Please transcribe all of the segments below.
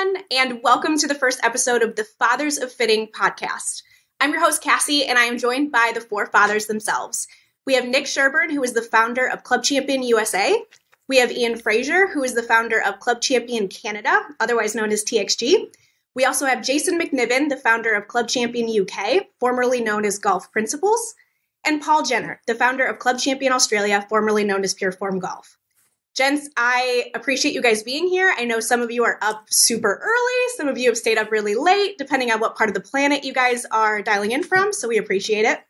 everyone, and welcome to the first episode of the Fathers of Fitting podcast. I'm your host, Cassie, and I am joined by the four fathers themselves. We have Nick Sherburne, who is the founder of Club Champion USA. We have Ian Fraser, who is the founder of Club Champion Canada, otherwise known as TXG. We also have Jason MacNiven, the founder of Club Champion UK, formerly known as Golf Principles, and Paul Jenner, the founder of Club Champion Australia, formerly known as PureForm Golf. Gents, I appreciate you guys being here. I know some of you are up super early. Some of you have stayed up really late, depending on what part of the planet you guys are dialing in from, so we appreciate it.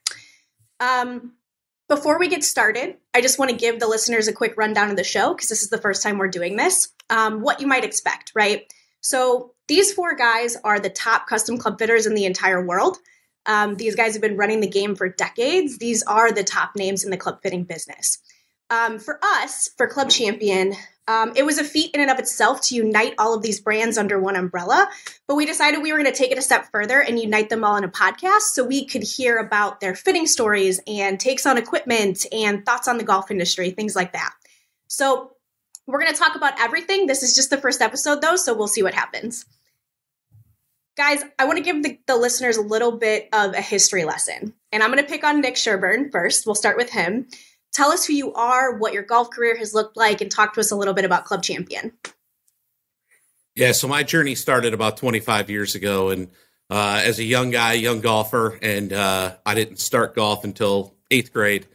Before we get started, I just want to give the listeners a quick rundown of the show, because this is the first time we're doing this, what you might expect, right? So these four guys are the top custom club fitters in the entire world. These guys have been running the game for decades. These are the top names in the club fitting business. For us, for Club Champion, it was a feat in and of itself to unite all of these brands under one umbrella, but we decided we were going to take it a step further and unite them all in a podcast so we could hear about their fitting stories and takes on equipment and thoughts on the golf industry, things like that. So we're going to talk about everything. This is just the first episode, though, so we'll see what happens. Guys, I want to give the listeners a little bit of a history lesson, and I'm going to pick on Nick Sherburne first. We'll start with him. Tell us who you are, what your golf career has looked like, and talk to us a little bit about Club Champion. Yeah, so my journey started about 25 years ago, and as a young guy, young golfer, and I didn't start golf until 8th grade.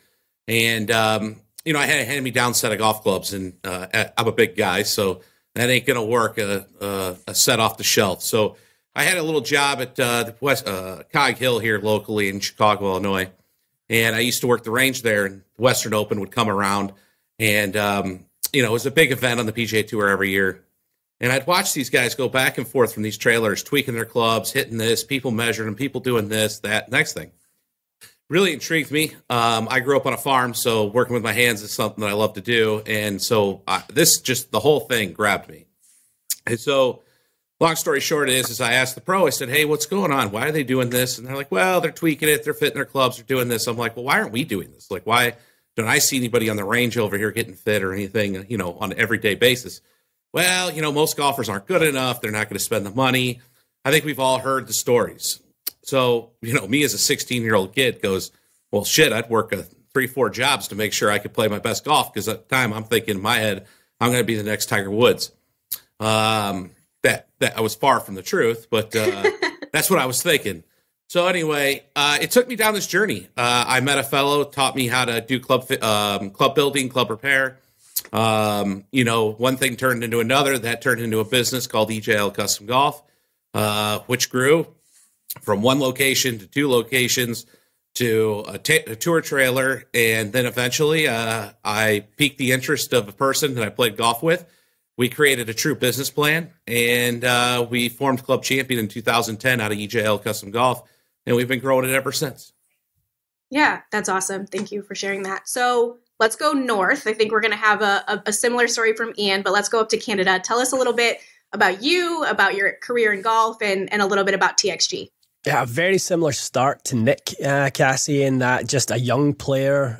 And, I had a hand-me-down set of golf clubs, and I'm a big guy, so that ain't going to work, a set off the shelf. So I had a little job at the Cog Hill here locally in Chicago, Illinois. And I used to work the range there, and the Western Open would come around. And, it was a big event on the PGA Tour every year. And I'd watch these guys go back and forth from these trailers, tweaking their clubs, hitting this, people measuring them, people doing this, that, next thing. Really intrigued me. I grew up on a farm, so working with my hands is something that I love to do. And so the whole thing grabbed me. And so long story short is I asked the pro, I said, hey, what's going on? Why are they doing this? And they're like, well, they're tweaking it. They're fitting their clubs. They're doing this. I'm like, well, why aren't we doing this? Like, why don't I see anybody on the range over here getting fit or anything, on an everyday basis? Well, most golfers aren't good enough. They're not going to spend the money. I think we've all heard the stories. So, me as a 16-year-old kid goes, well, shit, I'd work 3-4 jobs to make sure I could play my best golf. Because at the time I'm thinking in my head, I'm going to be the next Tiger Woods. That I was far from the truth, but that's what I was thinking. So anyway, it took me down this journey. I met a fellow, taught me how to do club building, club repair. One thing turned into another. That turned into a business called EJL Custom Golf, which grew from one location to 2 locations to a tour trailer. And then eventually I piqued the interest of a person that I played golf with. We created a true business plan, and we formed Club Champion in 2010 out of EJL Custom Golf, and we've been growing it ever since. Yeah, that's awesome. Thank you for sharing that. So let's go north. I think we're going to have a similar story from Ian, but let's go up to Canada. Tell us a little bit about you, about your career in golf, and a little bit about TXG. Yeah, a very similar start to Nick, Cassie, in that just a young player,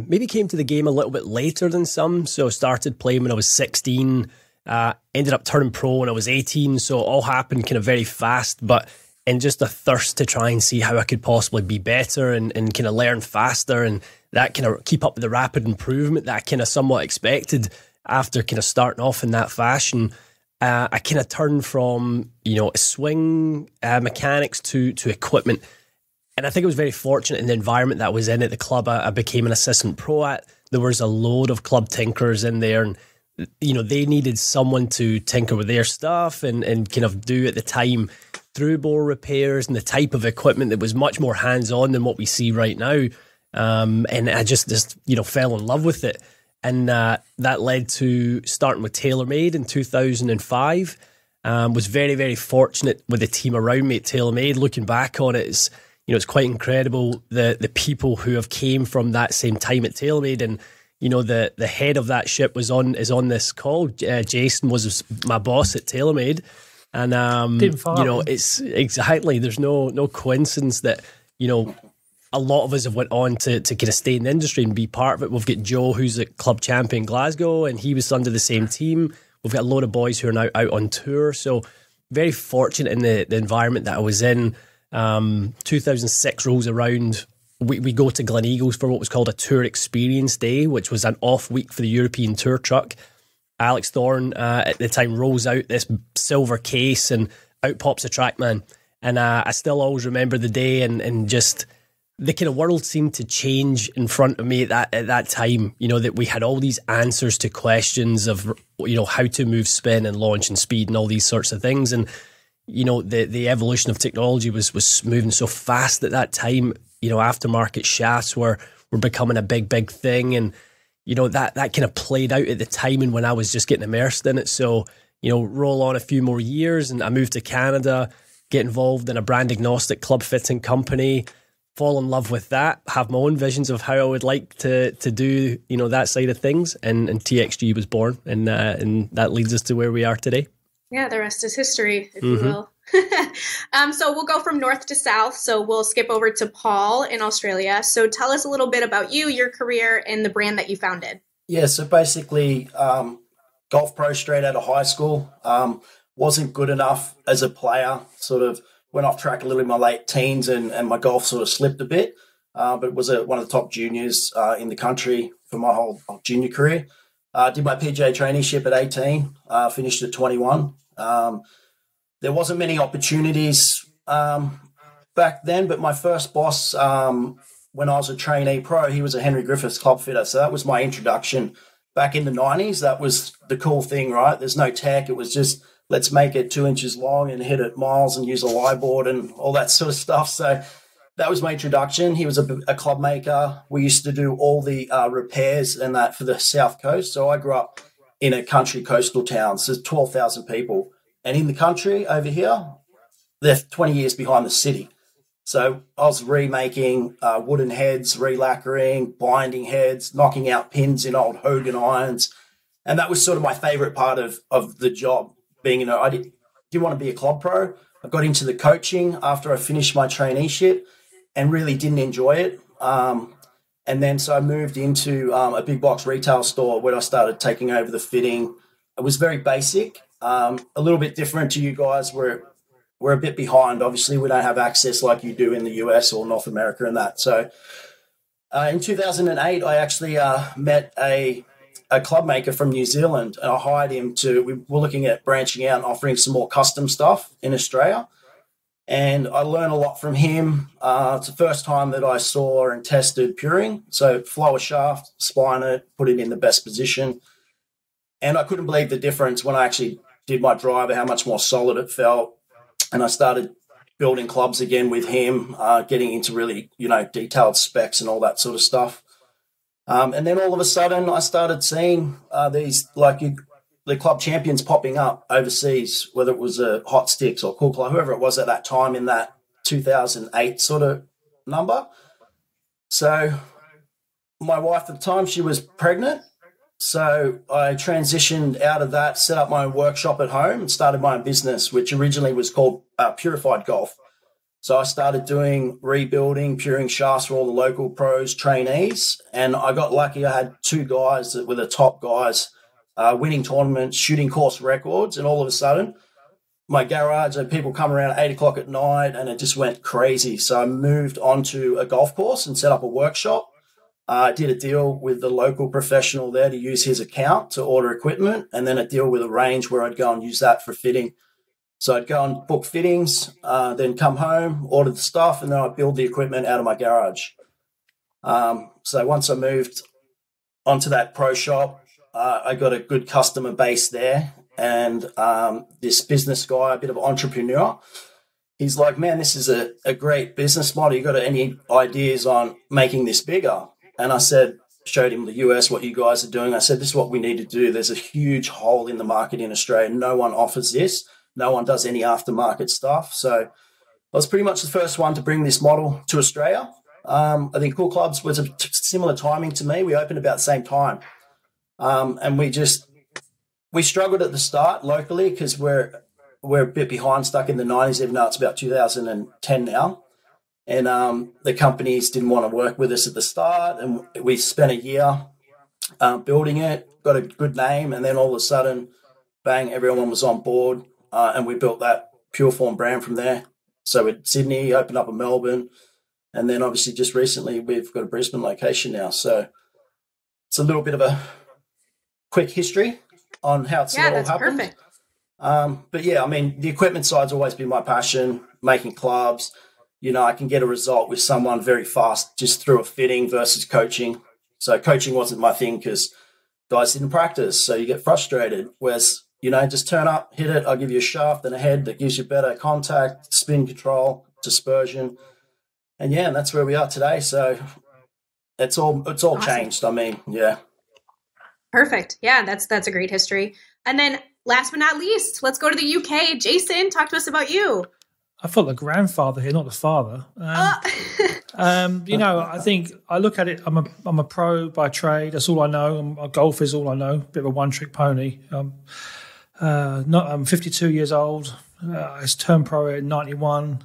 maybe came to the game a little bit later than some, so started playing when I was 16, ended up turning pro when I was 18, so it all happened kind of very fast, but in just a thirst to try and see how I could possibly be better and kind of learn faster, and that kind of keep up with the rapid improvement that I kind of somewhat expected after kind of starting off in that fashion. I kind of turned from, swing mechanics to equipment. And I think I was very fortunate in the environment that I was in at the club I became an assistant pro at. There was a load of club tinkers in there, and, they needed someone to tinker with their stuff and kind of do at the time through bore repairs and the type of equipment that was much more hands-on than what we see right now. And I just fell in love with it. And that led to starting with TaylorMade in 2005. Was very, very fortunate with the team around me at TaylorMade. Looking back on it, it's quite incredible the people who have came from that same time at TaylorMade. And the head of that ship is on this call. Jason was my boss at TaylorMade, and it's exactly, there's no coincidence that a lot of us have went on to kind of stay in the industry and be part of it. We've got Joe, who's at Club Champion Glasgow, and he was under the same team. We've got a load of boys who are now out on tour. So very fortunate in the environment that I was in. 2006 rolls around. We go to Glen Eagles for what was called a Tour Experience Day, which was an off week for the European Tour truck. Alex Thorne at the time rolls out this silver case and out pops a TrackMan. And I still always remember the day and just the kind of world seemed to change in front of me at that time. You know, that we had all these answers to questions of, you know, how to move spin and launch and speed and all these sorts of things. And, you know, the evolution of technology was moving so fast at that time. You know, aftermarket shafts were becoming a big thing. And, you know, that kind of played out at the time and when I was just getting immersed in it. So, you know, roll on a few more years and I moved to Canada, get involved in a brand agnostic club fitting company, fall in love with that, have my own visions of how I would like to do, you know, that side of things. And TXG was born and that leads us to where we are today. Yeah, the rest is history, if you will. So we'll go from north to south. So we'll skip over to Paul in Australia. So tell us a little bit about you, your career, and the brand that you founded. Yeah, so basically golf pro straight out of high school. Wasn't good enough as a player, sort of went off track a little in my late teens and my golf sort of slipped a bit, but was one of the top juniors in the country for my whole junior career. Did my PGA traineeship at 18, finished at 21. There wasn't many opportunities back then, but my first boss, when I was a trainee pro, he was a Henry Griffiths club fitter. So that was my introduction back in the 90s. That was the cool thing, right? There's no tech. It was just, let's make it 2 inches long and hit it miles and use a lie board and all that sort of stuff. So that was my introduction. He was a club maker. We used to do all the repairs and that for the South Coast. So I grew up in a country coastal town. So there's 12,000 people. And in the country over here, they're 20 years behind the city. So I was remaking wooden heads, relacquering, binding heads, knocking out pins in old Hogan irons. And that was sort of my favorite part of the job, being, you know, I didn't want to be a club pro. I got into the coaching after I finished my traineeship and really didn't enjoy it. And then so I moved into a big box retail store where I started taking over the fitting. It was very basic. A little bit different to you guys. We're a bit behind. Obviously, we don't have access like you do in the US or North America and that. So in 2008, I actually met a club maker from New Zealand, and I hired him we were looking at branching out and offering some more custom stuff in Australia. And I learned a lot from him. It's the first time that I saw and tested puring. So flow a shaft, spine it, put it in the best position. And I couldn't believe the difference when I actually did my driver, how much more solid it felt. And I started building clubs again with him, getting into really, you know, detailed specs and all that sort of stuff. And then all of a sudden I started seeing these, like the club champions popping up overseas, whether it was Hot Sticks or Cool Club, whoever it was at that time in that 2008 sort of number. So my wife at the time, she was pregnant. So I transitioned out of that, set up my own workshop at home and started my own business, which originally was called PureForm Golf. So I started doing rebuilding, puring shafts for all the local pros, trainees. And I got lucky. I had two guys that were the top guys, winning tournaments, shooting course records. And all of a sudden, my garage, and people come around at 8 o'clock at night and it just went crazy. So I moved onto a golf course and set up a workshop. I did a deal with the local professional there to use his account to order equipment, and then a deal with a range where I'd go and use that for fitting. So I'd go and book fittings, then come home, order the stuff, and then I'd build the equipment out of my garage. So once I moved onto that pro shop, I got a good customer base there. And this business guy, a bit of an entrepreneur, he's like, man, this is a great business model. You got any ideas on making this bigger? And I showed him the US, what you guys are doing. I said, this is what we need to do. There's a huge hole in the market in Australia. No one offers this. No one does any aftermarket stuff. So I was pretty much the first one to bring this model to Australia. I think Cool Clubs was a similar timing to me. We opened about the same time. And we struggled at the start locally because we're a bit behind, stuck in the 90s, even though it's about 2010 now. And the companies didn't want to work with us at the start. And we spent a year building it, got a good name. And then all of a sudden, bang, everyone was on board. And we built that PureForm brand from there. So in Sydney, opened up in Melbourne, and then obviously just recently we've got a Brisbane location now. So it's a little bit of a quick history on how it's all happened. Perfect. But yeah, I mean, the equipment side's always been my passion, making clubs. You know, I can get a result with someone very fast just through a fitting versus coaching. So coaching wasn't my thing because guys didn't practice. So you get frustrated. Whereas, you know, just turn up, hit it. I'll give you a shaft and a head that gives you better contact, spin control, dispersion. And yeah, and that's where we are today. So it's all awesome. Changed. I mean, yeah. Perfect. Yeah, that's a great history. And then last but not least, let's go to the UK. Jason, talk to us about you. I felt the grandfather here, not the father. You know, I think I look at it. I'm a pro by trade. That's all I know. Golf is all I know. Bit of a one-trick pony. I'm 52 years old. I turned pro in '91.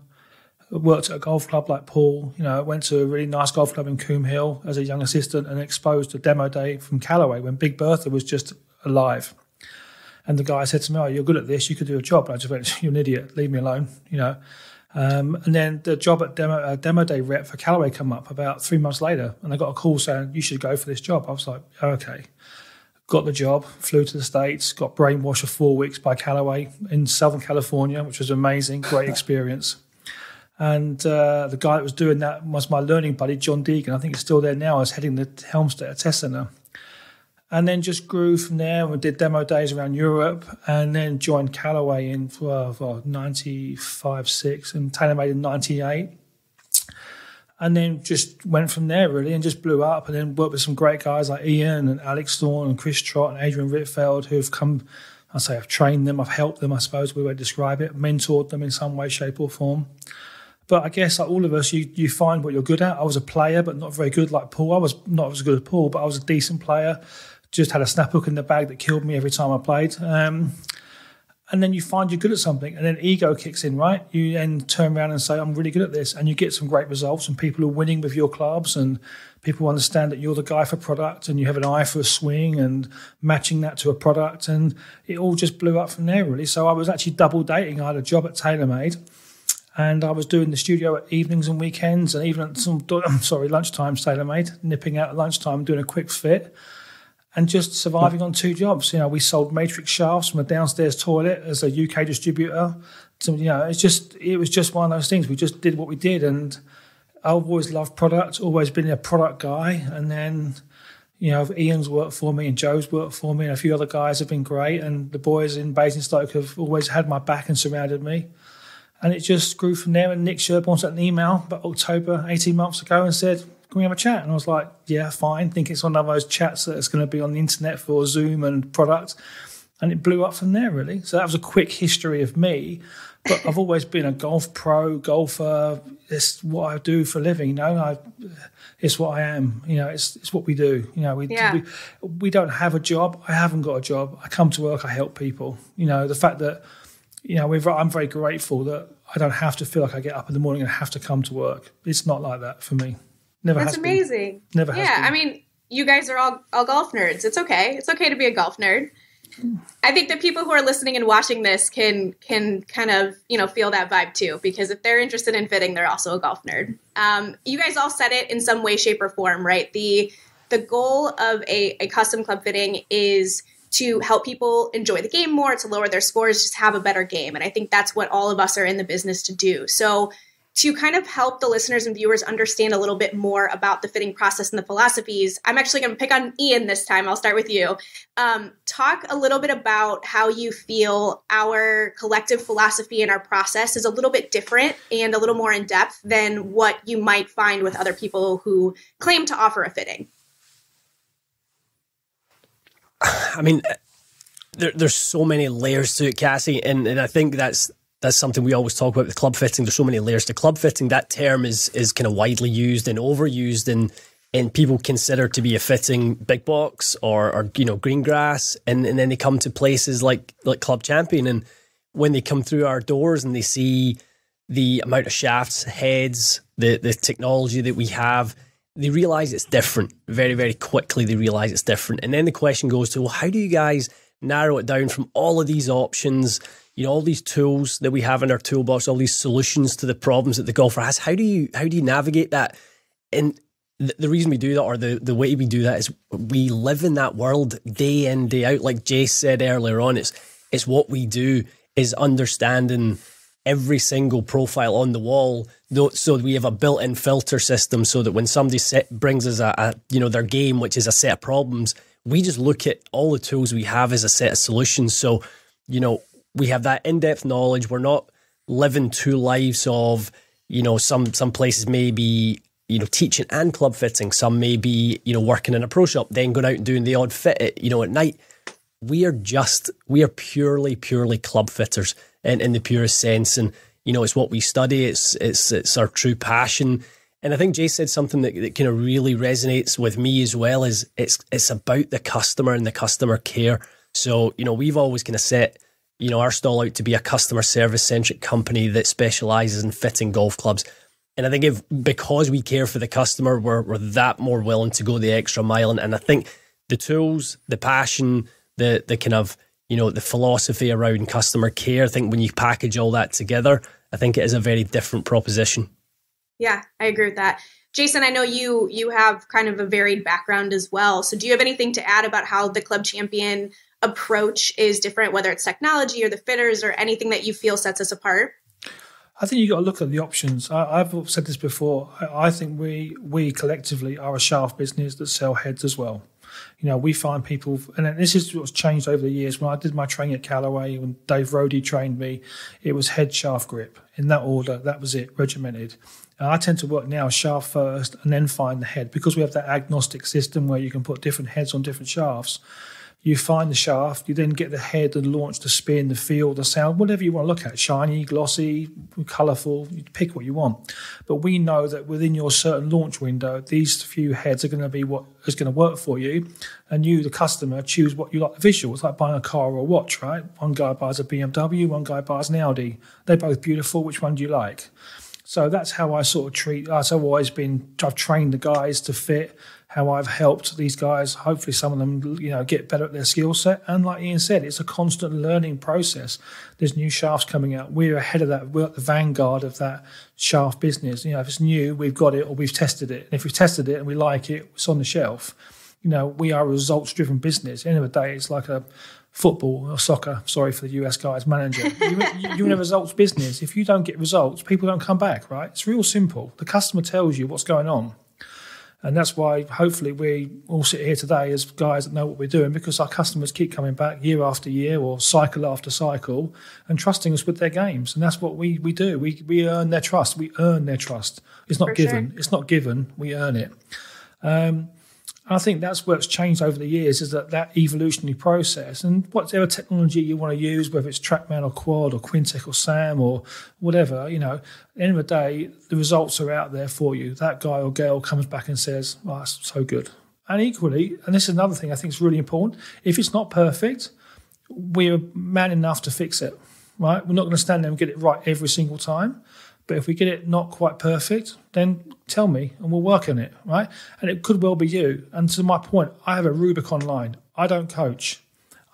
Worked at a golf club like Paul. You know, went to a really nice golf club in Coombe Hill as a young assistant and exposed to demo day from Callaway when Big Bertha was just alive. And the guy said to me, "Oh, you're good at this. You could do a job." And I just went, "You're an idiot. Leave me alone." You know. And then the job at demo day rep for Callaway come up about 3 months later, and I got a call saying, "You should go for this job." I was like, "Okay." Got the job, flew to the States, got brainwashed for 4 weeks by Callaway in Southern California, which was amazing, great experience. And the guy that was doing that was my learning buddy, John Deegan. I think he's still there now. I was heading the Helmstead Test Centre. And then just grew from there. We did demo days around Europe and then joined Callaway in 95, 6 and TaylorMade in 98. And then just went from there, really, and just blew up and then worked with some great guys like Ian and Alex Thorne and Chris Trott and Adrian Ritfeld who've come, I've trained them, I've helped them, I suppose we would describe it, mentored them in some way, shape or form. But I guess like all of us, you find what you're good at. I was a player, but not very good like Paul. I was not as good as Paul, but I was a decent player. Just had a snap hook in the bag that killed me every time I played. And then you find you're good at something, and then ego kicks in, right? You then turn around and say, I'm really good at this, and you get some great results, and people are winning with your clubs, and people understand that you're the guy for product, and you have an eye for a swing, and matching that to a product, and it all just blew up from there, really. So I was actually double dating. I had a job at TaylorMade, and I was doing the studio at evenings and weekends, and even at lunchtime TaylorMade, nipping out at lunchtime, doing a quick fit. And just surviving on 2 jobs. You know, we sold matrix shafts from a downstairs toilet as a UK distributor. So, you know, it was just one of those things. We just did what we did. And I've always loved product, always been a product guy. And then, you know, Ian's worked for me and Joe's worked for me and a few other guys have been great. And the boys in Basingstoke have always had my back and surrounded me. And it just grew from there. And Nick Sherburne sent an email about October 18 months ago and said, can we have a chat? And I was like, yeah, fine. Think it's one of those chats that's going to be on the internet for Zoom and product. And it blew up from there, really. So that was a quick history of me. But I've always been a golfer. It's what I do for a living, you know. It's what I am. You know, it's what we do. You know, we don't have a job. I haven't got a job. I come to work. I help people. You know, the fact that, you know, I'm very grateful that I don't have to feel like I get up in the morning and have to come to work. It's not like that for me. That's amazing. Never has been. I mean, you guys are all golf nerds. It's okay. It's okay to be a golf nerd. I think that people who are listening and watching this can kind of, you know, feel that vibe too, because if they're interested in fitting, they're also a golf nerd. You guys all said it in some way, shape, or form, right? The goal of a custom club fitting is to help people enjoy the game more, to lower their scores, just have a better game. And I think that's what all of us are in the business to do. So to kind of help the listeners and viewers understand a little bit more about the fitting process and the philosophies, I'm actually going to pick on Ian this time. I'll start with you. Talk a little bit about how you feel our collective philosophy and our process is a little bit different and a little more in depth than what you might find with other people who claim to offer a fitting. I mean, there's so many layers to it, Cassie, and I think that's something we always talk about with club fitting. There's so many layers to club fitting. That term is kind of widely used and overused, and people consider to be a fitting big box or you know, green grass, and then they come to places like Club Champion, and when they come through our doors and they see the amount of shafts, heads, the technology that we have, they realize it's different. Very, very quickly they realize it's different. And then the question goes to, well, how do you guys narrow it down from all of these options, all these tools that we have in our toolbox, all these solutions to the problems that the golfer has. How do you navigate that? And the reason we do that, or the way we do that, is we live in that world day in, day out. Like Jay said earlier on, it's what we do, is understanding every single profile on the wall. So we have a built-in filter system, so that when somebody brings us their game, which is a set of problems, we just look at all the tools we have as a set of solutions. So, we have that in-depth knowledge. We're not living two lives of, some places may be, teaching and club fitting. Some may be, working in a pro shop, then going out and doing the odd fit at night. We are purely club fitters in the purest sense. And, it's what we study. It's our true passion. And I think Jay said something that kind of really resonates with me as well, is it's about the customer and the customer care. So, we've always kind of set, our stall out to be a customer service centric company that specializes in fitting golf clubs. And I think because we care for the customer, we're that more willing to go the extra mile. And I think the tools, the passion, the kind of, the philosophy around customer care, I think when you package all that together, I think it is a very different proposition. Yeah, I agree with that. Jason, I know you have kind of a varied background as well. So do you have anything to add about how the Club Champion approach is different, whether it's technology or the fitters or anything that you feel sets us apart? I think you've got to look at the options. I've said this before. I think we collectively are a shaft business that sell heads as well. We find people, and this is what's changed over the years. When I did my training at Callaway, when Dave Rodey trained me, it was head, shaft, grip. In that order, that was it, regimented. And I tend to work now shaft first and then find the head, because we have that agnostic system where you can put different heads on different shafts. You find the shaft, you then get the head and launch, the spin, the feel, the sound, whatever you want to look at, shiny, glossy, colourful, you pick what you want. But we know that within your certain launch window, these few heads are going to be what is going to work for you. And you, the customer, choose what you like the visual. It's like buying a car or a watch, right? One guy buys a BMW, one guy buys an Audi. They're both beautiful. Which one do you like? So that's how I sort of treat. I've trained the guys to fit, how I've helped these guys. Hopefully some of them, get better at their skill set. And like Ian said, it's a constant learning process. There's new shafts coming out. We're ahead of that. We're at the vanguard of that shaft business. If it's new, we've got it or we've tested it. And if we've tested it and we like it, it's on the shelf. We are a results-driven business. At the end of the day, it's like a football or soccer, sorry for the US guys, manager. You're in a results business. If you don't get results, people don't come back, right? It's real simple. The customer tells you what's going on. And that's why hopefully we all sit here today as guys that know what we're doing, because our customers keep coming back year after year or cycle after cycle and trusting us with their games. And that's what we do. We earn their trust. We earn their trust. It's not given. Sure. It's not given. We earn it. I think that's what's changed over the years, is that evolutionary process. And whatever technology you want to use, whether it's TrackMan or Quad or Quintec or SAM or whatever, at the end of the day, the results are out there for you. That guy or girl comes back and says, "Oh, that's so good." And equally, and this is another thing I think is really important, if it's not perfect, we're man enough to fix it, right? We're not going to stand there and get it right every single time. But if we get it not quite perfect, then tell me and we'll work on it, right? And it could well be you. And to my point, I have a Rubicon line. I don't coach.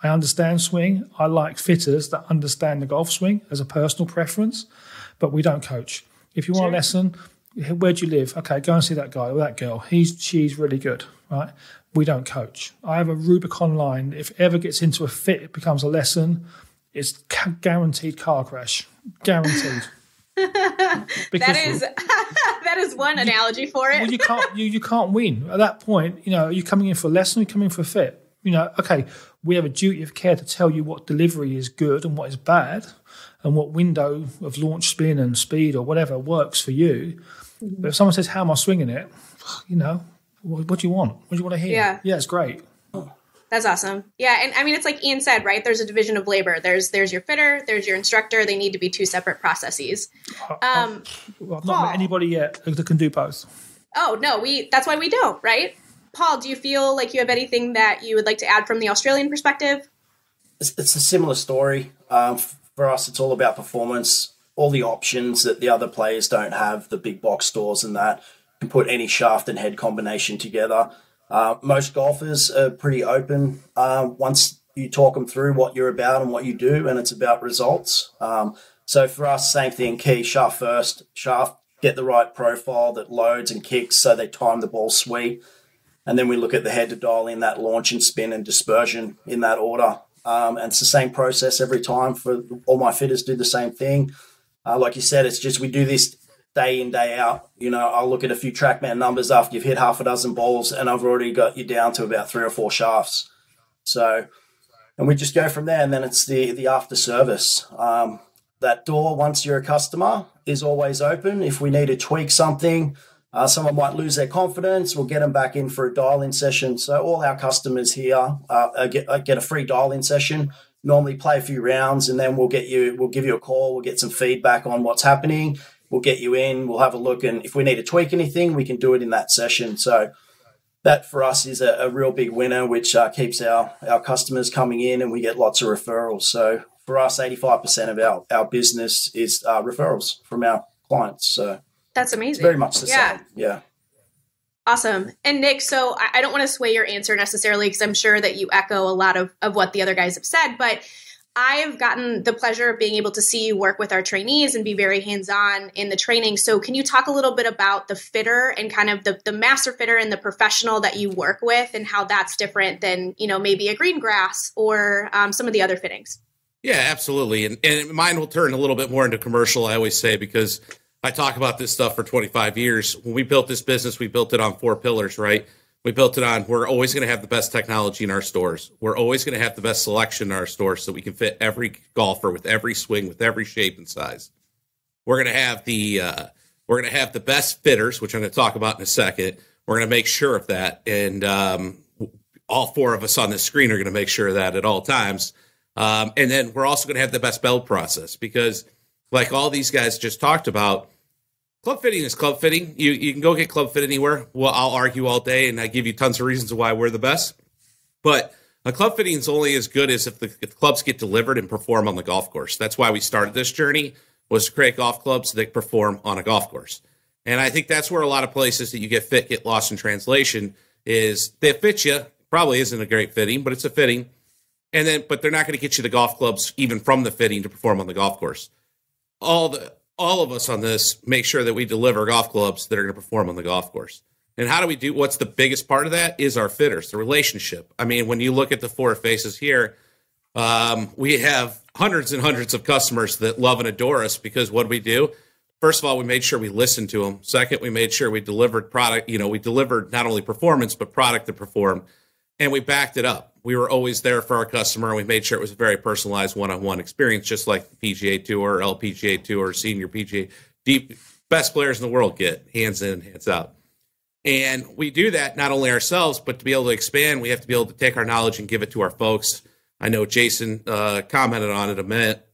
I understand swing. I like fitters that understand the golf swing as a personal preference, but we don't coach. If you want a lesson, where do you live? Okay, go and see that guy or that girl. She's really good, right? We don't coach. I have a Rubicon line. If it ever gets into a fit, it becomes a lesson. It's guaranteed car crash. Guaranteed. that is one analogy for it. Well, you can't win at that point. You're coming in for a lesson, you're coming for a fit. Okay, we have a duty of care to tell you what delivery is good and what is bad, and what window of launch spin and speed or whatever works for you. But if someone says, "How am I swinging it?" What do you want? What do you want to hear? Yeah, it's great. That's awesome. Yeah, and I mean, it's like Ian said, right? There's a division of labor. There's your fitter, there's your instructor. They need to be two separate processes. I've not met anybody yet that can do both. Oh, no, that's why we don't, right? Paul, do you feel like you have anything that you would like to add from the Australian perspective? It's a similar story. For us, it's all about performance, all the options that the other players don't have, the big box stores and that. You can put any shaft and head combination together. Most golfers are pretty open once you talk them through what you're about and what you do, and it's about results. So for us, same thing, key, shaft first, shaft, get the right profile that loads and kicks so they time the ball sweet. And then we look at the head to dial in that launch and spin and dispersion in that order. And it's the same process every time for all my fitters do the same thing. Like you said, it's just we do this day in, day out. You know, I'll look at a few TrackMan numbers after you've hit half a dozen balls and I've already got you down to about 3 or 4 shafts. So, and we just go from there. And then it's the after service. That door, once you're a customer, is always open. If we need to tweak something, someone might lose their confidence, we'll get them back in for a dial-in session. So all our customers here get a free dial-in session, normally play a few rounds, and then we'll give you a call, we'll get some feedback on what's happening, we'll get you in, we'll have a look, and if we need to tweak anything, we can do it in that session. So that for us is a real big winner, which keeps our customers coming in, and we get lots of referrals. So for us, 85% of our business is referrals from our clients. So that's amazing. It's very much the same. Yeah. Awesome. And Nick, so I don't want to sway your answer necessarily because I'm sure that you echo a lot of what the other guys have said, but I've gotten the pleasure of being able to see you work with our trainees and be very hands-on in the training. So can you talk a little bit about the fitter and kind of the master fitter and the professional that you work with and how that's different than, you know, maybe a green grass or some of the other fittings? Yeah, absolutely. And mine will turn a little bit more into commercial, I always say, because I talk about this stuff for 25 years. When we built this business, we built it on 4 pillars, right? We built it on, we're always going to have the best technology in our stores. We're always going to have the best selection in our stores so we can fit every golfer with every swing, with every shape and size. We're going to have the best fitters, which I'm going to talk about in a second. We're going to make sure of that. And all 4 of us on this screen are going to make sure of that at all times. And then we're also going to have the best build process because, like all these guys just talked about, club fitting is club fitting. You can go get club fit anywhere. Well, I'll argue all day, and I give you tons of reasons why we're the best. But a club fitting is only as good as if the clubs get delivered and perform on the golf course. That's why we started this journey, was to create golf clubs that perform on a golf course. And I think that's where a lot of places that you get fit get lost in translation is they fit you. Probably isn't a great fitting, but it's a fitting. But they're not going to get you the golf clubs even from the fitting to perform on the golf course. All of us on this make sure that we deliver golf clubs that are going to perform on the golf course. And how do we do? What's the biggest part of that is our fitters, the relationship. I mean, when you look at the 4 faces here, we have hundreds and hundreds of customers that love and adore us because what do we do? First of all, we made sure we listened to them. Second, we made sure we delivered product. You know, we delivered not only performance, but product that performed. And we backed it up. We were always there for our customer, and we made sure it was a very personalized one-on-one experience, just like the PGA Tour, LPGA Tour, Senior PGA. Best players in the world get hands in, hands out. And we do that not only ourselves, but to be able to expand, we have to be able to take our knowledge and give it to our folks. I know Jason commented on it a minute,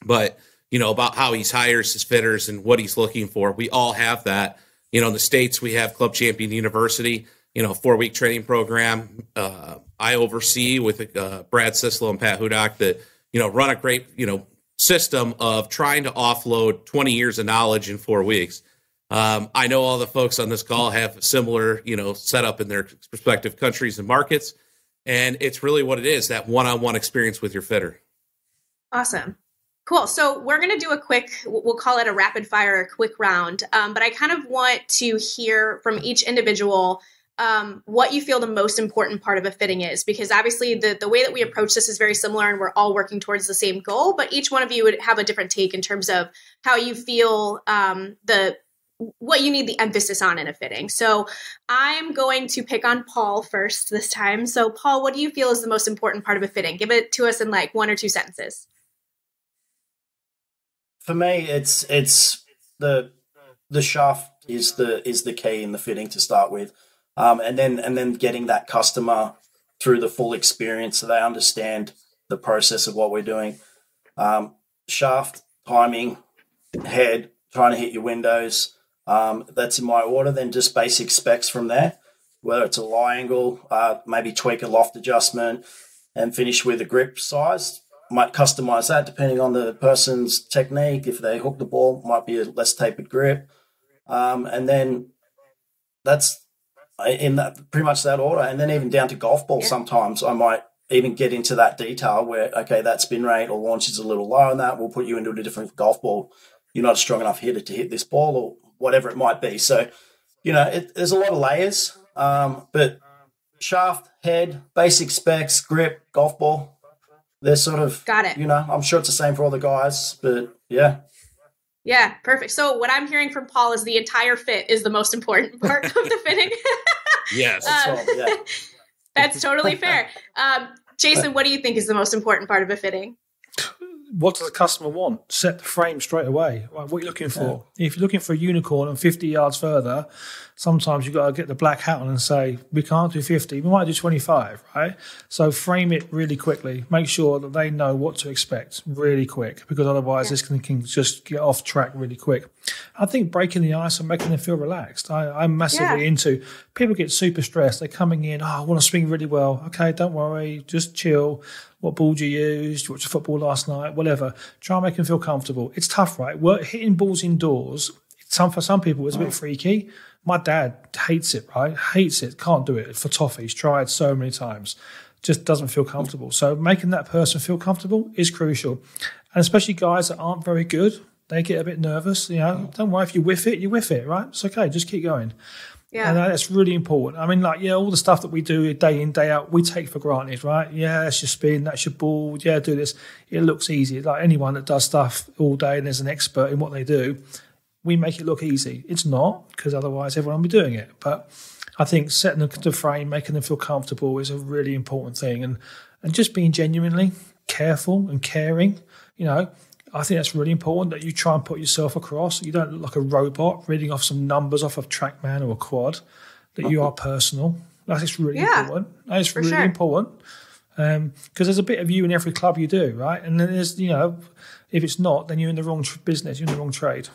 but, you know, about how he hires his fitters and what he's looking for. We all have that. You know, in the States, we have Club Champion University, you know, 4-week training program. I oversee with Brad Sislo and Pat Hudak that, you know, run a great, you know, system of trying to offload 20 years of knowledge in 4 weeks. I know all the folks on this call have a similar, you know, setup in their respective countries and markets. And it's really what it is, that one-on-one experience with your fitter. Awesome. Cool. So we're going to do a quick, we'll call it a rapid fire, a quick round. But I kind of want to hear from each individual what you feel the most important part of a fitting is, because obviously the way that we approach this is very similar and we're all working towards the same goal, but each one of you would have a different take in terms of how you feel what you need the emphasis on in a fitting. So I'm going to pick on Paul first this time. So Paul, what do you feel is the most important part of a fitting? Give it to us in like 1 or 2 sentences. For me, it's the shaft is the key in the fitting to start with. And then getting that customer through the full experience so they understand the process of what we're doing. Shaft, timing, head, trying to hit your windows. That's in my order. Then just basic specs from there, whether it's a lie angle, maybe tweak a loft adjustment, and finish with a grip size. Might customize that depending on the person's technique. If they hook the ball, might be a less tapered grip. And then that's in that pretty much that order. And then even down to golf ball, sometimes I might even get into that detail where, okay, that spin rate or launch is a little lower than that. We'll put you into a different golf ball. You're not a strong enough hitter to hit this ball or whatever it might be. So, there's a lot of layers, but shaft, head, basic specs, grip, golf ball, they're sort of, got it. I'm sure it's the same for all the guys, but yeah. Yeah, perfect. So what I'm hearing from Paul is the entire fit is the most important part of the fitting. Yes. That's totally fair. Jason, what do you think is the most important part of a fitting? What does the customer want? Set the frame straight away. Right, what are you looking for? Yeah. If you're looking for a unicorn and 50 yards further, sometimes you've got to get the black hat on and say, we can't do 50, we might do 25, right? So frame it really quickly. Make sure that they know what to expect really quick, because otherwise this can just get off track really quick. I think breaking the ice and making them feel relaxed. I'm massively into, people get super stressed. They're coming in, I want to swing really well. Okay, don't worry, just chill. What ball do you use? You watched football last night? Whatever. Try and make them feel comfortable. It's tough, right? Hitting balls indoors, for some people, it's a bit freaky. My dad hates it, right? Hates it. Can't do it for toffees. Tried so many times. Just doesn't feel comfortable. So making that person feel comfortable is crucial. And especially guys that aren't very good, they get a bit nervous. Don't worry, if you whiff it, right? It's okay. Just keep going. Yeah. And that's really important. I mean, all the stuff that we do day in, day out, we take for granted, right? Yeah, that's your spin, that's your ball. Yeah, do this. It looks easy. Like anyone that does stuff all day and is an expert in what they do, we make it look easy. It's not, because otherwise everyone will be doing it. But I think setting the frame, making them feel comfortable is a really important thing. And just being genuinely careful and caring, I think that's really important, that you try and put yourself across. You don't look like a robot reading off some numbers off of TrackMan or a quad, that you are personal. That's really important. That is really important. Because there's a bit of you in every club you do, right? And then there's, if it's not, then you're in the wrong business, you're in the wrong trade.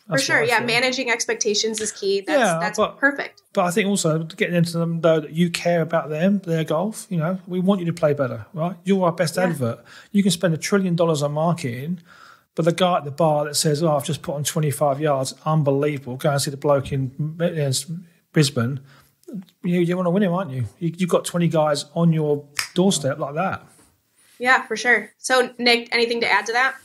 That's for sure, yeah. Managing expectations is key. That's perfect. But I think also getting into them, though, that you care about them, their golf. We want you to play better, right? You're our best advert. You can spend $1 trillion on marketing, but the guy at the bar that says, I've just put on 25 yards, unbelievable, go and see the bloke in Brisbane, you want to win him, aren't you? You've got 20 guys on your doorstep like that. Yeah, for sure. So, Nick, anything to add to that?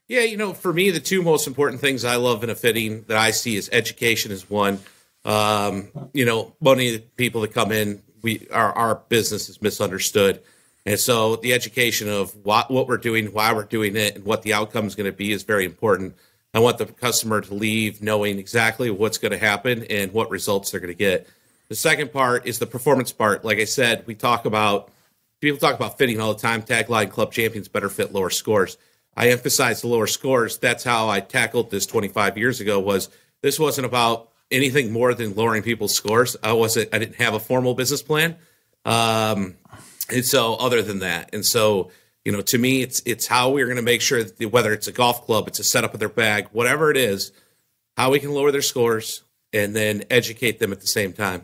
Yeah, for me, the two most important things I love in a fitting that I see is education is one. Many of the people that come in, our business is misunderstood. And so the education of what we're doing, why we're doing it, and what the outcome is going to be is very important. I want the customer to leave knowing exactly what's going to happen and what results they're going to get. The second part is the performance part. Like I said, people talk about fitting all the time. Tagline, club champions better fit lower scores. I emphasize the lower scores. That's how I tackled this 25 years ago. This wasn't about anything more than lowering people's scores. I didn't have a formal business plan. And so other than that, and so, to me, it's how we're going to make sure that whether it's a golf club, it's a setup of their bag, whatever it is, how we can lower their scores and then educate them at the same time.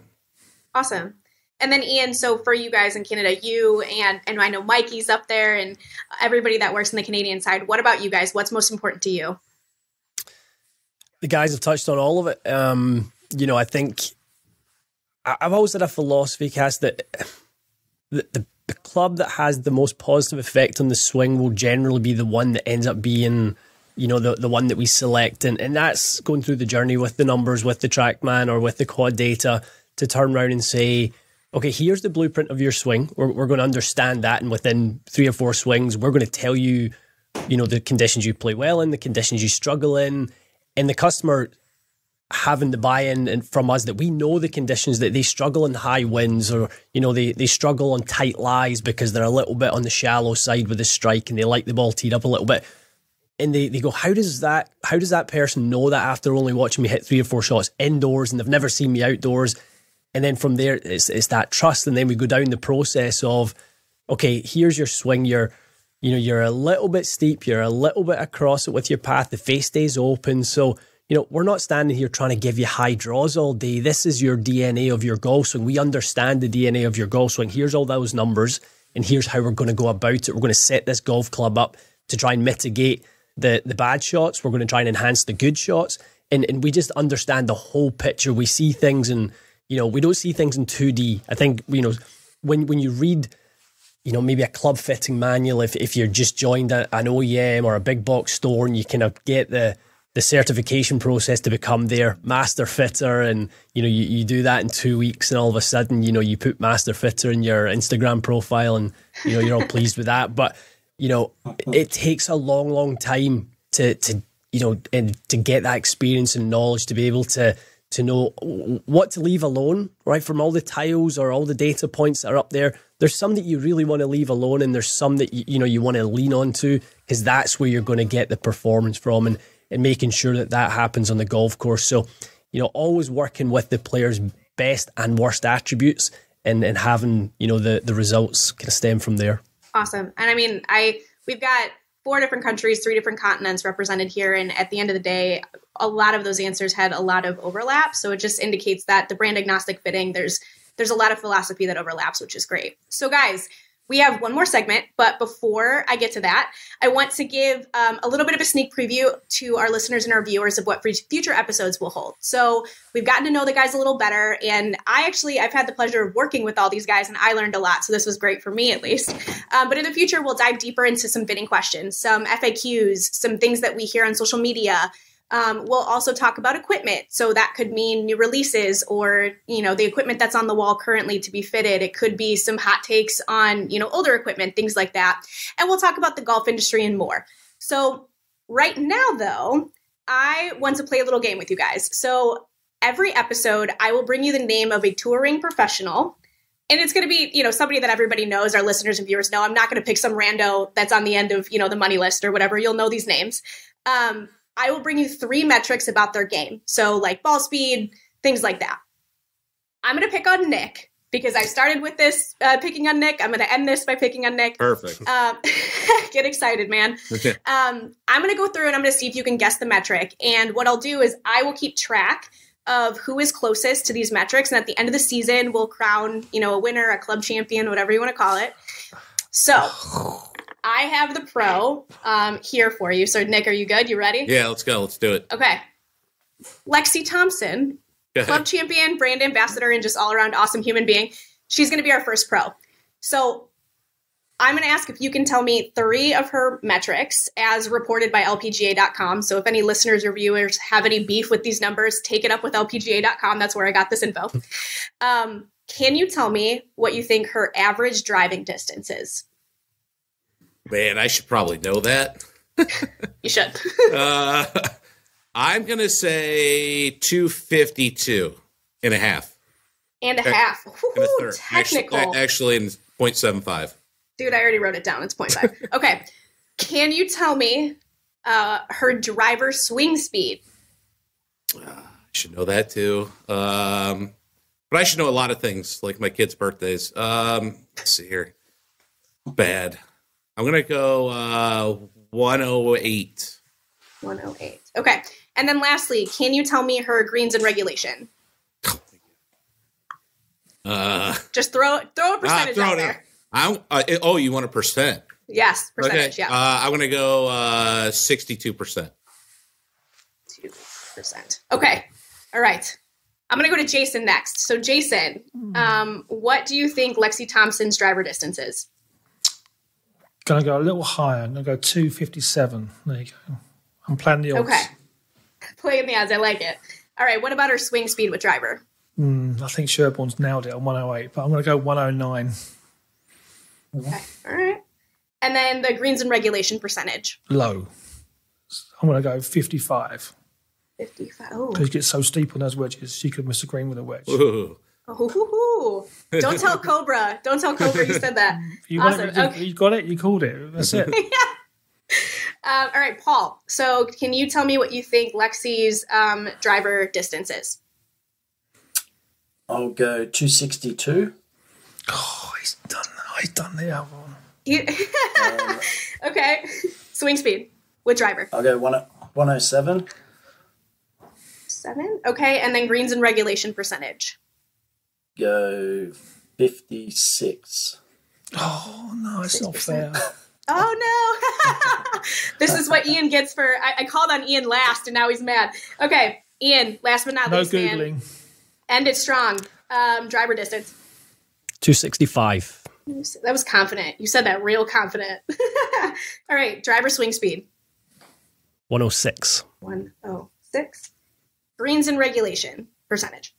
Awesome. And then Ian, so for you guys in Canada, you and I know Mikey's up there and everybody that works on the Canadian side, what about you guys? What's most important to you? The guys have touched on all of it. I think I've always had a philosophy, Cass, that the club that has the most positive effect on the swing will generally be the one that ends up being, the one that we select. And that's going through the journey with the numbers, with the TrackMan or with the quad data to turn around and say, okay, here's the blueprint of your swing. We're going to understand that. And within 3 or 4 swings, we're going to tell you, the conditions you play well in, the conditions you struggle in, and the customer having the buy-in and from us that we know the conditions that they struggle in high winds or, they struggle on tight lies because they're a little bit on the shallow side with the strike and they like the ball teed up a little bit. And they go, how does that person know that after only watching me hit 3 or 4 shots indoors and they've never seen me outdoors? And then from there, it's that trust. And then we go down the process of, okay, here's your swing. You're a little bit steep. You're a little bit across it with your path. The face stays open. So, we're not standing here trying to give you high draws all day. This is your DNA of your golf swing. We understand the DNA of your golf swing. Here's all those numbers, and here's how we're going to go about it. We're going to set this golf club up to try and mitigate the bad shots. We're going to try and enhance the good shots. And we just understand the whole picture. We see things in, we don't see things in 2D. I think, when you read maybe a club fitting manual if you're just joined an OEM or a big box store, and you kind of get the certification process to become their master fitter, and you do that in 2 weeks, and all of a sudden you put master fitter in your Instagram profile, and you're all pleased with that. But it takes a long time to get that experience and knowledge to be able to know what to leave alone, right? From all the tiles or all the data points that are up there, there's some that you really want to leave alone, and there's some that you want to lean onto, because that's where you're going to get the performance from, and making sure that happens on the golf course. So, always working with the player's best and worst attributes, and having, the results kind of stem from there. Awesome. And I mean, we've got 4 different countries, 3 different continents represented here. And at the end of the day, a lot of those answers had a lot of overlap. So it just indicates that the brand agnostic fitting, there's a lot of philosophy that overlaps, which is great. So guys, we have one more segment, but before I get to that, I want to give a little bit of a sneak preview to our listeners and our viewers of what future episodes will hold. So we've gotten to know the guys a little better, and I've had the pleasure of working with all these guys, and I learned a lot, so this was great for me at least. But in the future, we'll dive deeper into some fitting questions, some FAQs, some things that we hear on social media. We'll also talk about equipment. So that could mean new releases, or, the equipment that's on the wall currently to be fitted. It could be some hot takes on, older equipment, things like that. And we'll talk about the golf industry and more. So right now, though, I want to play a little game with you guys. So every episode, I will bring you the name of a touring professional. And it's going to be, somebody that everybody knows, our listeners and viewers know. I'm not going to pick some rando that's on the end of, the money list or whatever. You'll know these names. I will bring you 3 metrics about their game. So like ball speed, things like that. I'm going to pick on Nick because I started with this picking on Nick. I'm going to end this by picking on Nick. Perfect. Get excited, man. I'm going to go through and I'm going to see if you can guess the metric. And what I'll do is I will keep track of who is closest to these metrics. And at the end of the season, we'll crown, a winner, a club champion, whatever you want to call it. So I have the pro here for you. So, Nick, are you good? You ready? Yeah, let's go. Let's do it. Okay. Lexi Thompson, club champion, brand ambassador, and just all-around awesome human being. She's going to be our first pro. So I'm going to ask if you can tell me 3 of her metrics as reported by LPGA.com. So if any listeners or viewers have any beef with these numbers, take it up with LPGA.com. That's where I got this info. Can you tell me what you think her average driving distance is? Man, I should probably know that. You should. I'm going to say 252 and a half. And a half. And a third. Technical. Actually, in 0.75. Dude, I already wrote it down. It's 0.5. Okay. Can you tell me her driver swing speed? I should know that too. But I should know a lot of things, like my kids' birthdays. Let's see here. Bad. I'm going to go 108. 108. Okay. And then lastly, can you tell me her greens and regulation? Just throw a percentage out there. You want a percent? Yes, percentage, okay. Yeah. I'm going to go 62%. 2%. Okay. All right. I'm going to go to Jason next. So, Jason, what do you think Lexi Thompson's driver distance is? Going to go a little higher. I'm going to go 257. There you go. I'm playing the odds. Okay. Playing the odds. I like it. All right. What about her swing speed with driver? I think Sherburne's nailed it on 108, but I'm going to go 109. Okay. All right. And then the greens and regulation percentage? Low. I'm going to go 55. 55. Oh. Because it gets so steep on those wedges, she could miss a green with a wedge. Ooh. Oh, don't tell Cobra. Don't tell Cobra you said that. You awesome. Okay. You got it. You called it. That's it. Yeah. All right, Paul. So can you tell me what you think Lexi's driver distance is? I'll go 262. Oh, he's done the other one. Okay. Swing speed with driver. I'll go 107. 7. Okay. And then greens and regulation percentage. Go 56. Oh, no, it's 6%. Not fair. Oh, no. This is what Ian gets for... I called on Ian last, and now he's mad. Okay, Ian, last but not least, Googling. End it strong. Driver distance. 265. That was confident. You said that real confident. All right, driver swing speed. 106. 106. Greens in regulation percentage.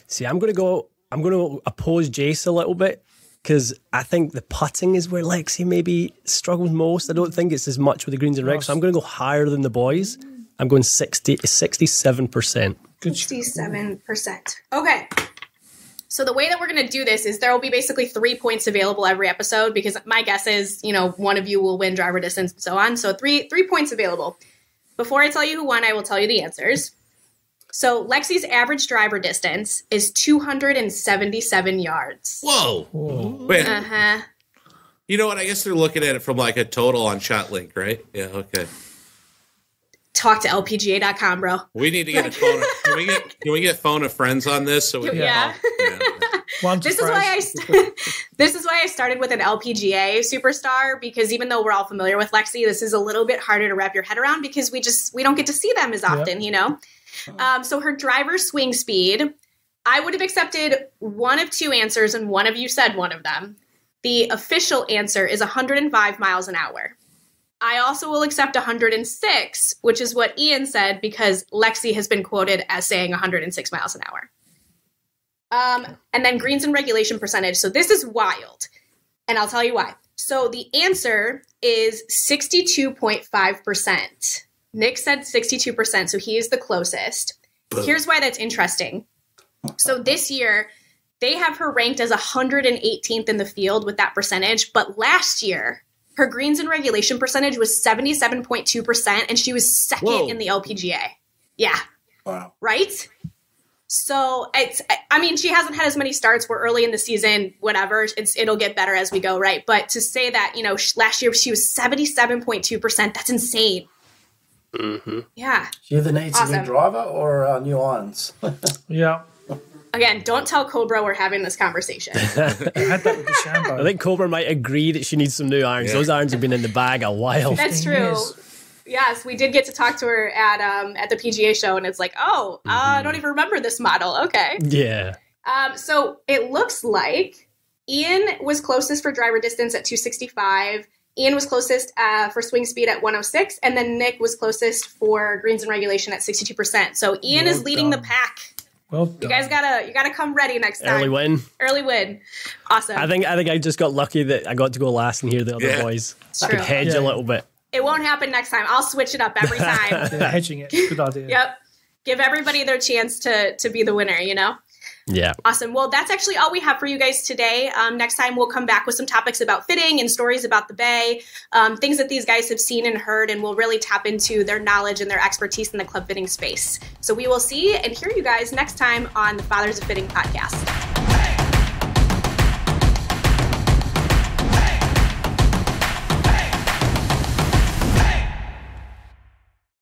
See, I'm going to oppose Jace a little bit because I think the putting is where Lexi maybe struggles most. I don't think it's as much with the greens and regs, so I'm going to go higher than the boys. I'm going 67%. Good. 67%. Okay. So the way that we're going to do this is there will be basically 3 points available every episode because my guess is, one of you will win driver distance and so on. So three points available. Before I tell you who won, I will tell you the answers. So Lexi's average driver distance is 277 yards. Whoa. Wait. Uh-huh. You know what? I guess they're looking at it from like a total on ShotLink, right? Yeah, okay. Talk to LPGA.com, bro. We need to get a phone. Can we get phone of friends on this? So we yeah. This is why I started with an LPGA superstar, because even though we're all familiar with Lexi, this is a little bit harder to wrap your head around because we don't get to see them as often, So her driver swing speed, I would have accepted one of two answers and one of you said one of them. The official answer is 105 miles an hour. I also will accept 106, which is what Ian said because Lexi has been quoted as saying 106 miles an hour. And then greens and regulation percentage. So this is wild, and I'll tell you why. So the answer is 62.5%. Nick said 62%, so he is the closest. Here's why that's interesting. So this year, they have her ranked as 118th in the field with that percentage, but last year, her greens and regulation percentage was 77.2%, and she was second in the LPGA. Yeah. Wow. Right? So she hasn't had as many starts. We're early in the season, whatever. It'll get better as we go, right? But to say that, last year she was 77.2%, that's insane. Mm-hmm. Yeah. She either needs a new driver or new irons. Yeah. Again, don't tell Cobra we're having this conversation. I had that with the Shambo. I think Cobra might agree that she needs some new irons. Yeah. Those irons have been in the bag a while. That's true. Years. Yes, we did get to talk to her at the PGA show, and it's like, I don't even remember this model. Okay. Yeah. So it looks like Ian was closest for driver distance at 265. Ian was closest for swing speed at 106, and then Nick was closest for greens and regulation at 62%. So Ian is leading the pack. Well done. You guys gotta come ready next time. Early win. Awesome. I think I just got lucky that I got to go last and hear the other boys. I could hedge a little bit. It won't happen next time. I'll switch it up every time. Yeah, hedging it. Good idea. Yep. Give everybody their chance to be the winner, Yeah. Awesome. Well, that's actually all we have for you guys today. Next time, we'll come back with some topics about fitting and stories about the Bay, things that these guys have seen and heard, and we'll really tap into their knowledge and their expertise in the club fitting space. So we will see and hear you guys next time on the Fathers of Fitting podcast.